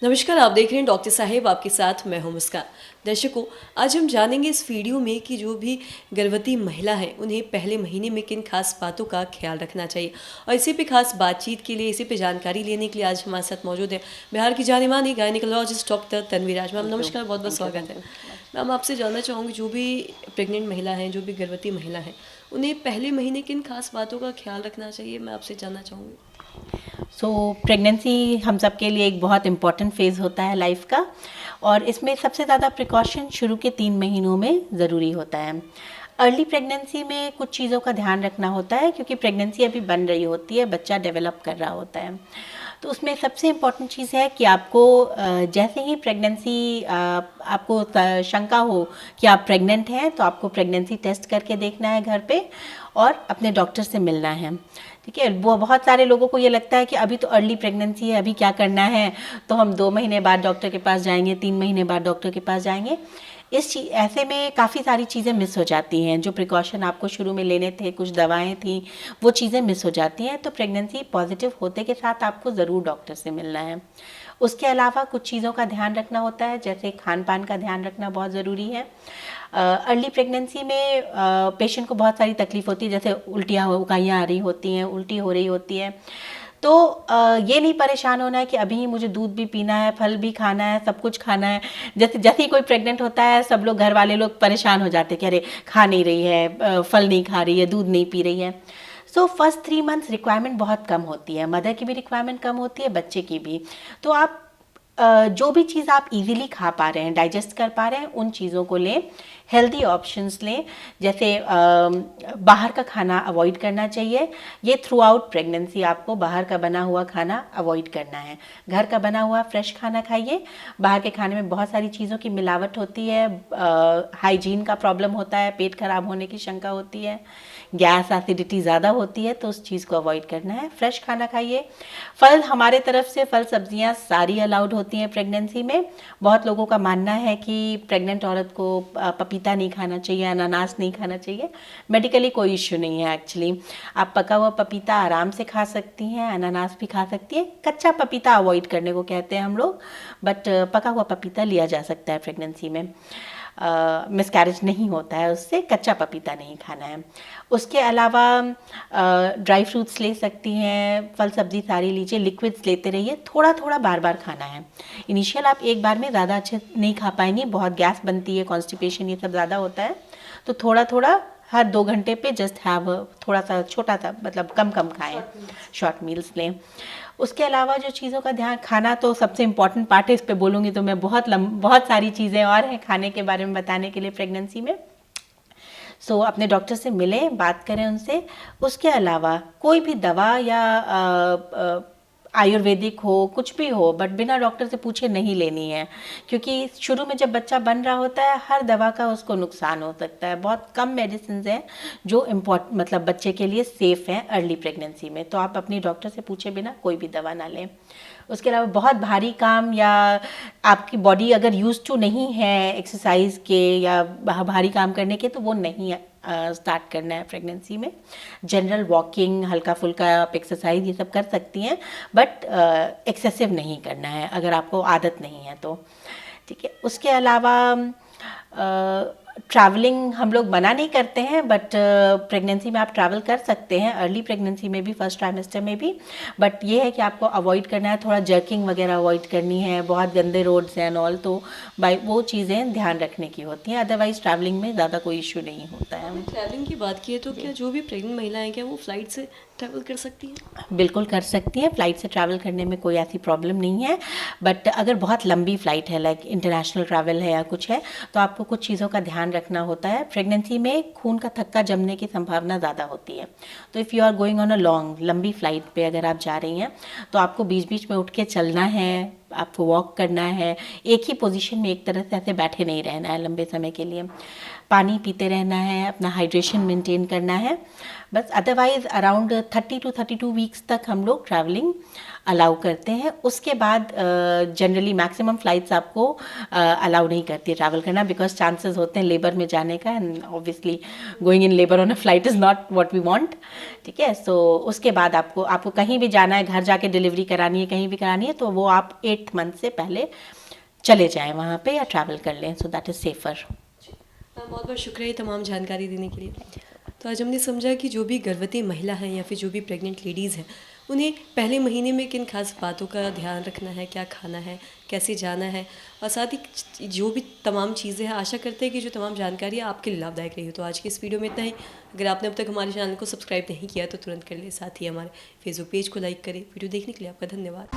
नमस्कार, आप देख रहे हैं डॉक्टर साहेब, आपके साथ मैं हूं मुस्कान। दर्शकों, आज हम जानेंगे इस वीडियो में कि जो भी गर्भवती महिला है उन्हें पहले महीने में किन खास बातों का ख्याल रखना चाहिए। और इसी पे खास बातचीत के लिए, इसी पे जानकारी लेने के लिए आज हमारे साथ मौजूद है बिहार की जानी मानी गायनिकोलॉजिस्ट डॉक्टर तन्वी राज। मैम नमस्कार, बहुत बहुत स्वागत है। मैम आपसे जानना चाहूँगी, जो भी प्रेग्नेंट महिला हैं, जो भी गर्भवती महिला हैं, उन्हें पहले महीने किन खास बातों का ख्याल रखना चाहिए, मैं आपसे जानना चाहूँगी। प्रेगनेंसी हम सब के लिए एक बहुत इम्पॉर्टेंट फेज़ होता है लाइफ का, और इसमें सबसे ज़्यादा प्रिकॉशन शुरू के 3 महीनों में ज़रूरी होता है। अर्ली प्रेगनेंसी में कुछ चीज़ों का ध्यान रखना होता है, क्योंकि प्रेगनेंसी अभी बन रही होती है, बच्चा डेवलप कर रहा होता है। तो उसमें सबसे इम्पॉर्टेंट चीज़ है कि आपको जैसे ही प्रेगनेंसी आपको शंका हो कि आप प्रेग्नेंट हैं, तो आपको प्रेगनेंसी टेस्ट करके देखना है घर पे, और अपने डॉक्टर से मिलना है। ठीक है, वो बहुत सारे लोगों को ये लगता है कि अभी तो अर्ली प्रेगनेंसी है, अभी क्या करना है, तो हम 2 महीने बाद डॉक्टर के पास जाएंगे, 3 महीने बाद डॉक्टर के पास जाएंगे। ऐसे में काफ़ी सारी चीज़ें मिस हो जाती हैं। जो प्रिकॉशन आपको शुरू में लेने थे, कुछ दवाएं थी, वो चीज़ें मिस हो जाती हैं। तो प्रेगनेंसी पॉजिटिव होते के साथ आपको ज़रूर डॉक्टर से मिलना है। उसके अलावा कुछ चीज़ों का ध्यान रखना होता है, जैसे खान पान का ध्यान रखना बहुत ज़रूरी है। अर्ली प्रेगनेंसी में पेशेंट को बहुत सारी तकलीफ होती है, जैसे उकाइयाँ आ रही होती हैं, उल्टी हो रही होती है। तो ये नहीं परेशान होना है कि अभी मुझे दूध भी पीना है, फल भी खाना है, सब कुछ खाना है। जैसे ही कोई प्रेग्नेंट होता है, सब लोग, घर वाले लोग परेशान हो जाते हैं कि अरे खा नहीं रही है, फल नहीं खा रही है, दूध नहीं पी रही है। फर्स्ट 3 मंथ्स रिक्वायरमेंट बहुत कम होती है, मदर की भी रिक्वायरमेंट कम होती है, बच्चे की भी। तो आप जो भी चीज़ आप इजीली खा पा रहे हैं, डाइजेस्ट कर पा रहे हैं, उन चीज़ों को लें। हेल्दी ऑप्शंस लें, जैसे बाहर का खाना अवॉइड करना चाहिए। ये थ्रू आउट प्रेगनेंसी आपको बाहर का बना हुआ खाना अवॉइड करना है। घर का बना हुआ फ्रेश खाना खाइए। बाहर के खाने में बहुत सारी चीज़ों की मिलावट होती है, हाइजीन का प्रॉब्लम होता है, पेट खराब होने की शंका होती है, गैस एसिडिटी ज़्यादा होती है, तो उस चीज़ को अवॉइड करना है। फ्रेश खाना खाइए। फल, हमारे तरफ से फल सब्जियां सारी अलाउड होती हैं प्रेगनेंसी में। बहुत लोगों का मानना है कि प्रेग्नेंट औरत को पपीता नहीं खाना चाहिए, अनानास नहीं खाना चाहिए। मेडिकली कोई इश्यू नहीं है एक्चुअली। आप पका हुआ पपीता आराम से खा सकती हैं, अनानास भी खा सकती हैं। कच्चा पपीता अवॉइड करने को कहते हैं हम लोग, बट पका हुआ पपीता लिया जा सकता है प्रेगनेंसी में। मिसकैरेज नहीं होता है उससे। कच्चा पपीता नहीं खाना है। उसके अलावा ड्राई फ्रूट्स ले सकती हैं, फल सब्जी सारी लीजिए, लिक्विड्स लेते रहिए। थोड़ा थोड़ा बार बार खाना है। इनिशियल आप एक बार में ज़्यादा अच्छे नहीं खा पाएंगी, बहुत गैस बनती है, कॉन्स्टिपेशन ये सब ज़्यादा होता है। तो थोड़ा थोड़ा हर 2 घंटे पे जस्ट हैव थोड़ा सा छोटा सा, मतलब कम कम खाएं, शॉर्ट मील्स लें। उसके अलावा जो चीज़ों का ध्यान, खाना तो सबसे इम्पॉर्टेंट पार्ट है। इस पे बोलूँगी तो मैं बहुत सारी चीज़ें और हैं खाने के बारे में बताने के लिए प्रेगनेंसी में। अपने डॉक्टर से मिलें, बात करें उनसे। उसके अलावा कोई भी दवा या आयुर्वेदिक हो, कुछ भी हो, बट बिना डॉक्टर से पूछे नहीं लेनी है, क्योंकि शुरू में जब बच्चा बन रहा होता है, हर दवा का उसको नुकसान हो सकता है। बहुत कम मेडिसिन हैं जो मतलब बच्चे के लिए सेफ हैं अर्ली प्रेगनेंसी में। तो आप अपनी डॉक्टर से पूछे बिना कोई भी दवा ना लें। उसके अलावा बहुत भारी काम, या आपकी बॉडी अगर यूज टू नहीं है एक्सरसाइज के या भारी काम करने के, तो वो नहीं स्टार्ट करना है प्रेगनेंसी में। जनरल वॉकिंग, हल्का फुल्का आप एक्सरसाइज ये सब कर सकती हैं, बट एक्सेसिव नहीं करना है अगर आपको आदत नहीं है तो। ठीक है। उसके अलावा ट्रैवलिंग हम लोग मना नहीं करते हैं, बट प्रेगनेंसी में आप ट्रैवल कर सकते हैं, अर्ली प्रेगनेंसी में भी, फर्स्ट ट्राइमेस्टर में भी। बट ये है कि आपको अवॉइड करना है, थोड़ा जर्किंग वगैरह अवॉइड करनी है, बहुत गंदे रोड्स हैं एंड ऑल, तो वो चीज़ें ध्यान रखने की होती हैं। अदरवाइज ट्रैवलिंग में ज़्यादा कोई इशू नहीं होता है। ट्रैवलिंग की बात की है तो क्या जो भी प्रेग्नेंट महिलाएं, क्या वो फ्लाइट से ट्रैवल कर सकती हैं? बिल्कुल कर सकती हैं। फ़्लाइट से ट्रैवल करने में कोई ऐसी प्रॉब्लम नहीं है। बट अगर बहुत लंबी फ़्लाइट है, लाइक इंटरनेशनल ट्रैवल है या कुछ है, तो आपको कुछ चीज़ों का ध्यान रखना होता है। प्रेगनेंसी में खून का थक्का जमने की संभावना ज़्यादा होती है। तो if you are going on a long, लंबी फ़्लाइट पे अगर आप जा रही हैं, तो आपको बीच बीच में उठ के चलना है, आपको वॉक करना है। एक ही पोजीशन में एक तरह से ऐसे बैठे नहीं रहना है लंबे समय के लिए। पानी पीते रहना है, अपना हाइड्रेशन मेंटेन करना है बस। अदरवाइज अराउंड 30 to 32 वीक्स तक हम लोग ट्रैवलिंग अलाउ करते हैं। उसके बाद जनरली मैक्सिमम फ़्लाइट्स आपको अलाउ नहीं करती है ट्रैवल करना, बिकॉज चांसेस होते हैं लेबर में जाने का, and obviously going in labour on a flight is not what we want. ठीक है, सो उसके बाद आपको कहीं भी जाना है, घर जाके डिलीवरी करानी है, कहीं भी करानी है, तो वो आप 8 मंथ से पहले चले जाएं वहाँ पे या ट्रैवल कर लें, सो दैट इज़ सेफ़र। बहुत बहुत शुक्रिया तमाम जानकारी देने के लिए। तो आज हमने समझा कि जो भी गर्भवती महिला हैं या फिर जो भी प्रेग्नेंट लेडीज़ हैं, उन्हें पहले महीने में किन खास बातों का ध्यान रखना है, क्या खाना है, कैसे जाना है, और साथ ही जो भी तमाम चीज़ें हैं, आशा करते हैं कि जो तमाम जानकारी है आपके लिए लाभदायक रही हो। तो आज के इस वीडियो में इतना ही। अगर आपने अब तक हमारे चैनल को सब्सक्राइब नहीं किया तो तुरंत कर ले, साथ ही हमारे फेसबुक पेज को लाइक करें। वीडियो देखने के लिए आपका धन्यवाद।